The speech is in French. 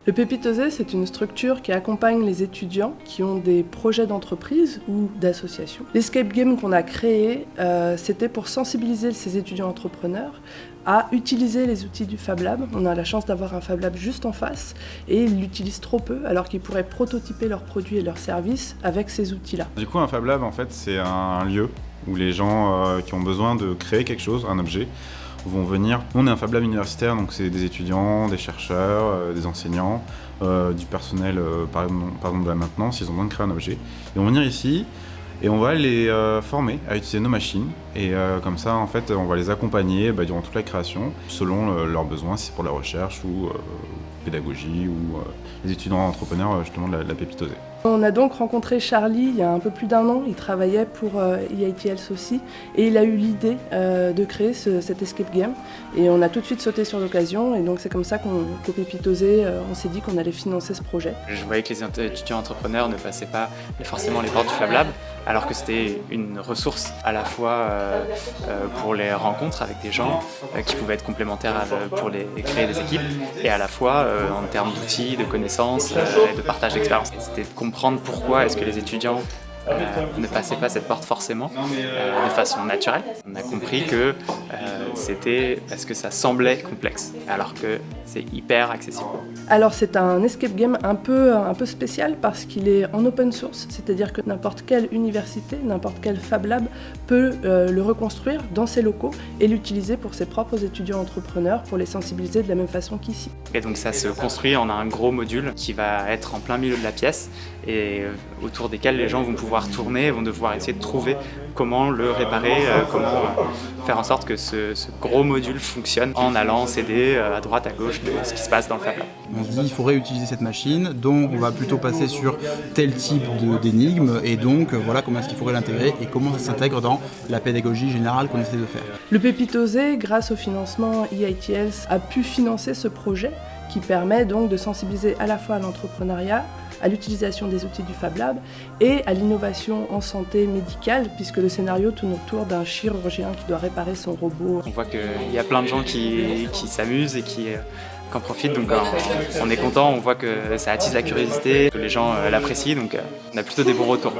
Le Pépitosé, c'est une structure qui accompagne les étudiants qui ont des projets d'entreprise ou d'association. L'escape game qu'on a créé, c'était pour sensibiliser ces étudiants entrepreneurs à utiliser les outils du Fab Lab. On a la chance d'avoir un Fab Lab juste en face et ils l'utilisent trop peu alors qu'ils pourraient prototyper leurs produits et leurs services avec ces outils-là. Du coup, un Fab Lab, en fait, c'est un lieu où les gens qui ont besoin de créer quelque chose, un objet, vont venir. Nous, on est un Fab Lab universitaire, donc c'est des étudiants, des chercheurs, des enseignants, du personnel, par exemple de la maintenance, ils ont besoin de créer un objet. Ils vont venir ici et on va les former à utiliser nos machines. Et comme ça, en fait, on va les accompagner durant toute la création, selon leurs besoins, si c'est pour la recherche ou pédagogie ou les étudiants entrepreneurs justement de la Pépitosé. On a donc rencontré Charlie il y a un peu plus d'1 an, il travaillait pour EITLS aussi et il a eu l'idée de créer cet escape game et on a tout de suite sauté sur l'occasion et donc c'est comme ça qu'au Pépitosé on s'est dit qu'on allait financer ce projet. Je voyais que les étudiants entrepreneurs ne passaient pas forcément les portes du Fab Lab alors que c'était une ressource à la fois pour les rencontres avec des gens qui pouvaient être complémentaires pour créer des équipes et à la fois en termes d'outils, de connaissances et de partage d'expérience. C'était de comprendre pourquoi est-ce que les étudiants ne passaient pas cette porte forcément de façon naturelle. On a compris que c'était parce que ça semblait complexe, alors que c'est hyper accessible. Alors c'est un escape game un peu spécial parce qu'il est en open source, c'est-à-dire que n'importe quelle université, n'importe quel Fab Lab peut le reconstruire dans ses locaux et l'utiliser pour ses propres étudiants entrepreneurs pour les sensibiliser de la même façon qu'ici. Et donc ça se construit en un gros module qui va être en plein milieu de la pièce et autour desquels les gens vont pouvoir tourner, vont devoir essayer de trouver comment le réparer, comment faire en sorte que ce gros module fonctionne en allant s'aider à droite, à gauche de ce qui se passe dans le Fab Lab. On se dit il faut réutiliser cette machine, donc on va plutôt passer sur tel type d'énigme et donc voilà comment est-ce qu'il faudrait l'intégrer et comment ça s'intègre dans la pédagogie générale qu'on essaie de faire. Le Pépitosé, grâce au financement EITLS, a pu financer ce projet qui permet donc de sensibiliser à la fois à l'entrepreneuriat, à l'utilisation des outils du Fab Lab et à l'innovation en santé médicale puisque le scénario tourne autour d'un chirurgien qui doit réparer son robot. On voit qu'il y a plein de gens qui s'amusent et qui en profitent, donc on est content, on voit que ça attise la curiosité, que les gens l'apprécient, donc on a plutôt des bons retours.